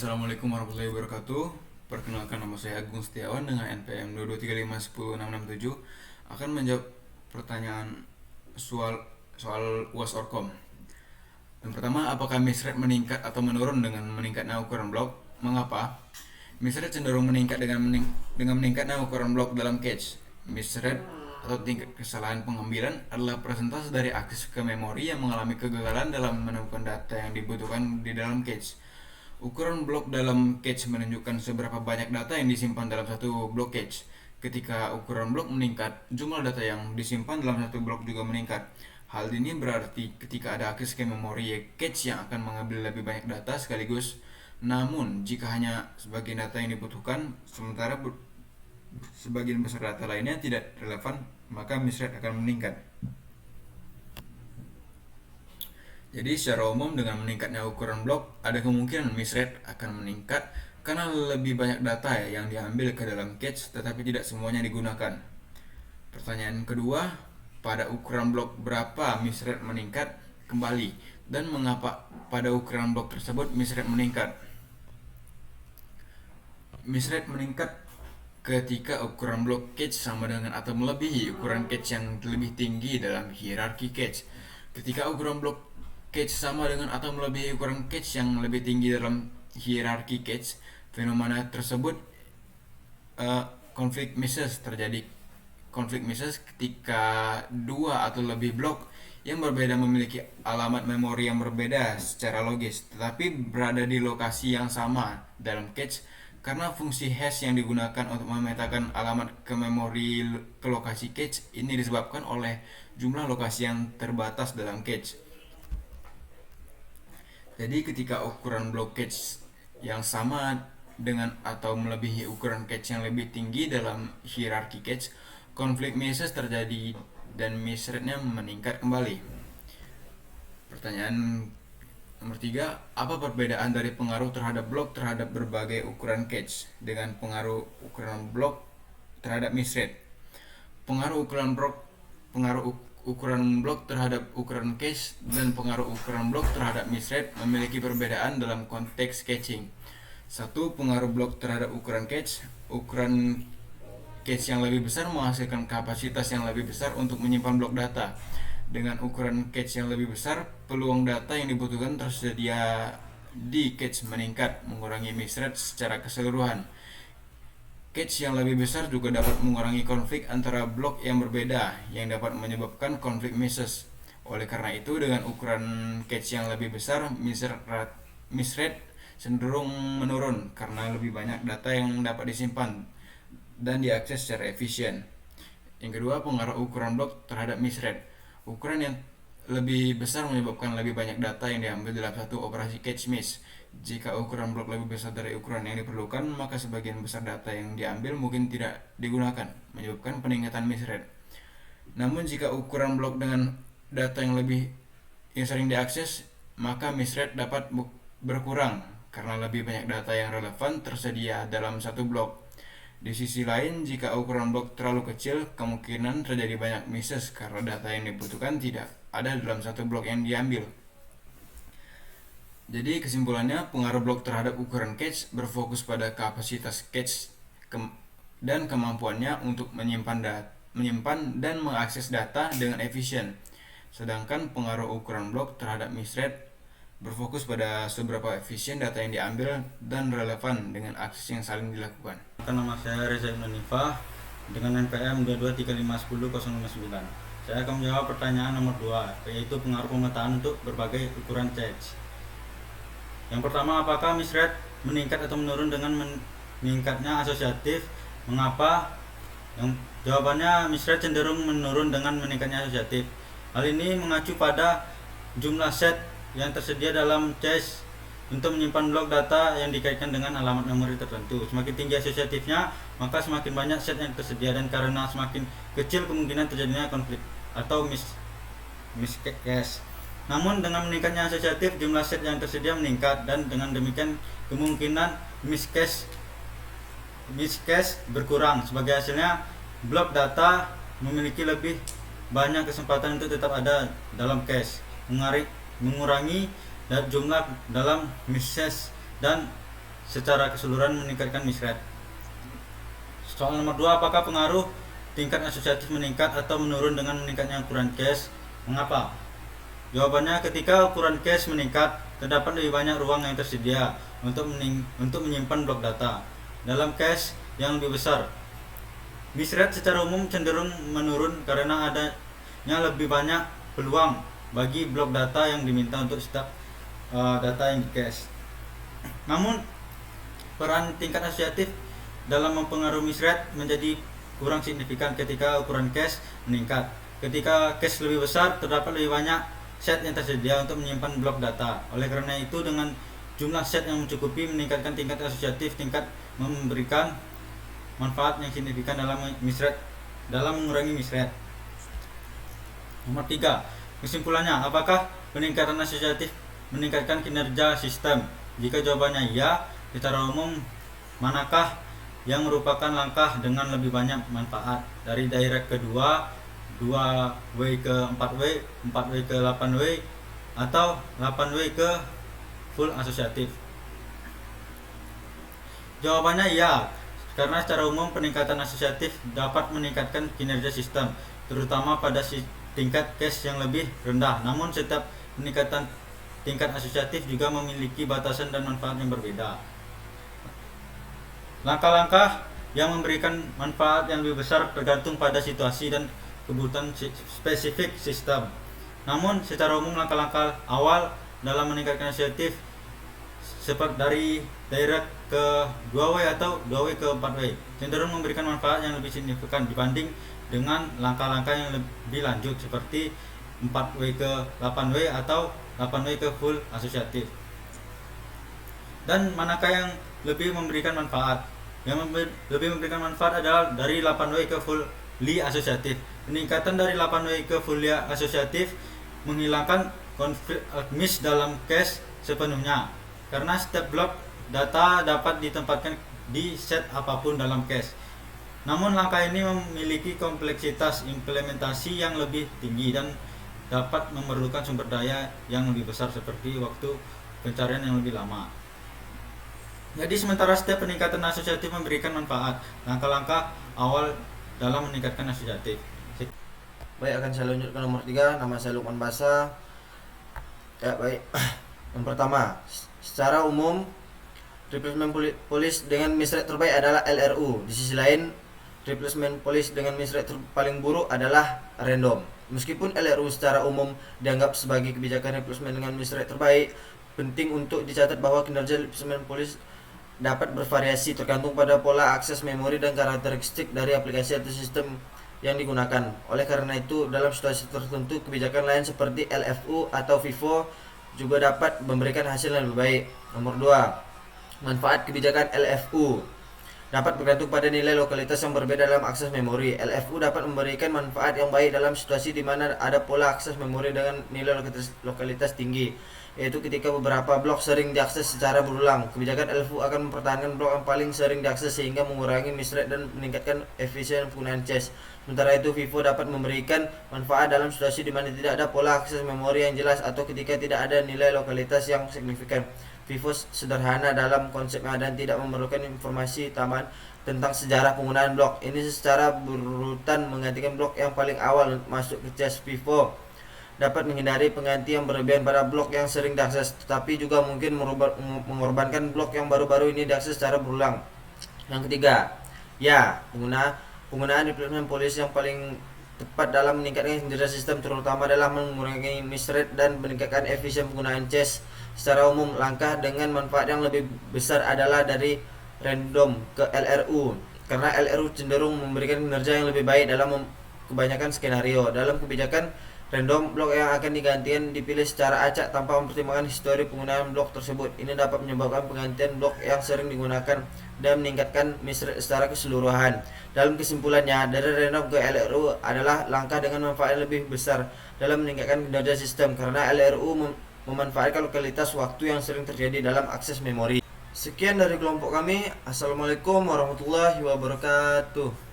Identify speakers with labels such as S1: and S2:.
S1: Assalamualaikum warahmatullahi wabarakatuh. Perkenalkan, nama saya Agung Setiawan dengan NPM 223510667 akan menjawab pertanyaan soal UAS Orkom. Yang pertama, apakah misrate meningkat atau menurun dengan meningkatnya ukuran blok? Mengapa? Misrate cenderung meningkat dengan meningkatnya ukuran blok dalam cache. Misrate atau tingkat kesalahan pengambilan adalah persentase dari akses ke memori yang mengalami kegagalan dalam menemukan data yang dibutuhkan di dalam cache. Ukuran blok dalam cache menunjukkan seberapa banyak data yang disimpan dalam satu blok cache. Ketika ukuran blok meningkat, jumlah data yang disimpan dalam satu blok juga meningkat. Hal ini berarti ketika ada akses ke memori cache yang akan mengambil lebih banyak data sekaligus. Namun, jika hanya sebagian data yang dibutuhkan, sementara sebagian besar data lainnya tidak relevan, maka misrate akan meningkat. Jadi secara umum dengan meningkatnya ukuran blok, ada kemungkinan misrate akan meningkat karena lebih banyak data yang diambil ke dalam cache tetapi tidak semuanya digunakan. Pertanyaan kedua, pada ukuran blok berapa misrate meningkat kembali dan mengapa pada ukuran blok tersebut misrate meningkat? Misrate meningkat ketika ukuran blok cache sama dengan atau melebihi ukuran cache yang lebih tinggi dalam hierarki cache. Ketika ukuran blok cache sama dengan atau melebihi ukuran cache yang lebih tinggi dalam hierarki cache, fenomena tersebut konflik misses terjadi. Konflik misses ketika dua atau lebih blok yang berbeda memiliki alamat memori yang berbeda secara logis, tetapi berada di lokasi yang sama dalam cache karena fungsi hash yang digunakan untuk memetakan alamat ke memori ke lokasi cache ini disebabkan oleh jumlah lokasi yang terbatas dalam cache. Jadi ketika ukuran blok cache yang sama dengan atau melebihi ukuran cache yang lebih tinggi dalam hierarki cache, konflik misses terjadi dan misrate-nya meningkat kembali. Pertanyaan nomor 3, apa perbedaan dari pengaruh terhadap blok terhadap berbagai ukuran cache dengan pengaruh ukuran blok terhadap misrate? Pengaruh ukuran blok terhadap ukuran cache dan pengaruh ukuran blok terhadap misrate memiliki perbedaan dalam konteks caching. 1. Pengaruh blok terhadap ukuran cache. Ukuran cache yang lebih besar menghasilkan kapasitas yang lebih besar untuk menyimpan blok data. Dengan ukuran cache yang lebih besar, peluang data yang dibutuhkan tersedia di cache meningkat, mengurangi misrate secara keseluruhan. Cache yang lebih besar juga dapat mengurangi konflik antara blok yang berbeda yang dapat menyebabkan konflik misses. Oleh karena itu, dengan ukuran cache yang lebih besar, misrate cenderung menurun karena lebih banyak data yang dapat disimpan dan diakses secara efisien. Yang kedua, pengaruh ukuran blok terhadap misrate. Ukuran yang lebih besar menyebabkan lebih banyak data yang diambil dalam satu operasi cache miss. Jika ukuran blok lebih besar dari ukuran yang diperlukan, maka sebagian besar data yang diambil mungkin tidak digunakan, menyebabkan peningkatan misrate. Namun jika ukuran blok dengan data yang sering diakses, maka misrate dapat berkurang karena lebih banyak data yang relevan tersedia dalam satu blok. Di sisi lain, jika ukuran blok terlalu kecil, kemungkinan terjadi banyak misses karena data yang dibutuhkan tidak ada dalam satu blok yang diambil. Jadi kesimpulannya, pengaruh blok terhadap ukuran cache berfokus pada kapasitas cache dan kemampuannya untuk menyimpan dan mengakses data dengan efisien. Sedangkan pengaruh ukuran blok terhadap misrate berfokus pada seberapa efisien data yang diambil dan relevan dengan akses yang saling dilakukan.
S2: Nama saya Reza Ibn Hanifah dengan NPM 223511059. Saya akan menjawab pertanyaan nomor 2, yaitu pengaruh pemetaan untuk berbagai ukuran cache. Yang pertama, apakah misrate meningkat atau menurun dengan meningkatnya asosiatif? Mengapa? Jawabannya, misrate cenderung menurun dengan meningkatnya asosiatif. Hal ini mengacu pada jumlah set yang tersedia dalam cache untuk menyimpan blok data yang dikaitkan dengan alamat memori tertentu. Semakin tinggi asosiatifnya, maka semakin banyak set yang tersedia, dan karena semakin kecil kemungkinan terjadinya konflik atau miscache. Namun dengan meningkatnya asosiatif, jumlah set yang tersedia meningkat, dan dengan demikian kemungkinan miscache berkurang. Sebagai hasilnya, blok data memiliki lebih banyak kesempatan untuk tetap ada dalam cache, mengurangi dan jumlah dalam misses dan secara keseluruhan meningkatkan misrate. Soal nomor 2, apakah pengaruh tingkat asosiatif meningkat atau menurun dengan meningkatnya ukuran cache? Mengapa? Jawabannya, ketika ukuran cache meningkat, terdapat lebih banyak ruang yang tersedia untuk menyimpan blok data dalam cache yang lebih besar. Misrate secara umum cenderung menurun karena adanya lebih banyak peluang bagi blok data yang diminta untuk setiap data yang di cache. Namun, peran tingkat asosiatif dalam mempengaruhi misrate menjadi kurang signifikan ketika ukuran cache meningkat. Ketika cache lebih besar, terdapat lebih banyak set yang tersedia untuk menyimpan blok data. Oleh karena itu, dengan jumlah set yang mencukupi, meningkatkan tingkat asosiatif tingkat memberikan manfaat yang signifikan dalam mengurangi misrate. Nomor 3, kesimpulannya, apakah peningkatan asosiatif meningkatkan kinerja sistem? Jika jawabannya ya, secara umum manakah yang merupakan langkah dengan lebih banyak manfaat, dari direct ke 2W ke 4W, 4W ke 8W, atau 8W ke full asosiatif? Jawabannya ya, karena secara umum peningkatan asosiatif dapat meningkatkan kinerja sistem, terutama pada tingkat cache yang lebih rendah. Namun setiap peningkatan tingkat asosiatif juga memiliki batasan dan manfaat yang berbeda. Langkah-langkah yang memberikan manfaat yang lebih besar tergantung pada situasi dan kebutuhan spesifik sistem. Namun secara umum langkah-langkah awal dalam meningkatkan asosiatif seperti dari direct ke 2W atau 2W ke 4W cenderung memberikan manfaat yang lebih signifikan dibanding dengan langkah-langkah yang lebih lanjut seperti 4W ke 8W atau 8W ke full asosiatif. Dan manakah yang lebih memberikan manfaat? Yang lebih memberikan manfaat adalah dari 8W ke fully asosiatif. Peningkatan dari 8W ke fully asosiatif menghilangkan konflik miss dalam cache sepenuhnya, karena setiap blok data dapat ditempatkan di set apapun dalam cache. Namun langkah ini memiliki kompleksitas implementasi yang lebih tinggi dan dapat memerlukan sumber daya yang lebih besar seperti waktu pencarian yang lebih lama. Jadi sementara setiap peningkatan asosiatif memberikan manfaat, langkah-langkah awal dalam meningkatkan asosiatif.
S3: Baik, akan saya lanjut ke nomor 3. Nama saya Lukman Basa. Ya, baik. Yang pertama, secara umum replacement policy dengan misrate terbaik adalah LRU. Di sisi lain, replacement policy dengan misrate paling buruk adalah random. Meskipun LRU secara umum dianggap sebagai kebijakan replacement dengan misrate terbaik, penting untuk dicatat bahwa kinerja replacement policy dapat bervariasi tergantung pada pola akses memori dan karakteristik dari aplikasi atau sistem yang digunakan. Oleh karena itu, dalam situasi tertentu, kebijakan lain seperti LFU atau FIFO juga dapat memberikan hasil yang lebih baik. Nomor 2, manfaat kebijakan LFU dapat bergantung pada nilai lokalitas yang berbeda dalam akses memori. LFU dapat memberikan manfaat yang baik dalam situasi di mana ada pola akses memori dengan nilai lokalitas tinggi, yaitu ketika beberapa blok sering diakses secara berulang. Kebijakan LFU akan mempertahankan blok yang paling sering diakses sehingga mengurangi misrate dan meningkatkan efisien penggunaan cache. Sementara itu, FIFO dapat memberikan manfaat dalam situasi di mana tidak ada pola akses memori yang jelas atau ketika tidak ada nilai lokalitas yang signifikan. FIFO sederhana dalam konsepnya dan tidak memerlukan informasi tambahan tentang sejarah penggunaan blok. Ini secara berurutan menggantikan blok yang paling awal masuk ke cache. FIFO dapat menghindari pengganti yang berlebihan pada blok yang sering diakses, tetapi juga mungkin mengorbankan blok yang baru-baru ini diakses secara berulang. Yang ketiga, ya, penggunaan replacement policy yang paling tepat dalam meningkatkan kinerja sistem terutama adalah mengurangi misrate dan meningkatkan efisien penggunaan cache. Secara umum, langkah dengan manfaat yang lebih besar adalah dari random ke LRU, karena LRU cenderung memberikan kinerja yang lebih baik dalam kebanyakan skenario. Dalam kebijakan random, blok yang akan digantikan dipilih secara acak tanpa mempertimbangkan histori penggunaan blok tersebut. Ini dapat menyebabkan penggantian blok yang sering digunakan dan meningkatkan misrate secara keseluruhan. Dalam kesimpulannya, dari random ke LRU adalah langkah dengan manfaat yang lebih besar dalam meningkatkan kinerja sistem, karena LRU memanfaatkan lokalitas waktu yang sering terjadi dalam akses memori. Sekian dari kelompok kami. Assalamualaikum warahmatullahi wabarakatuh.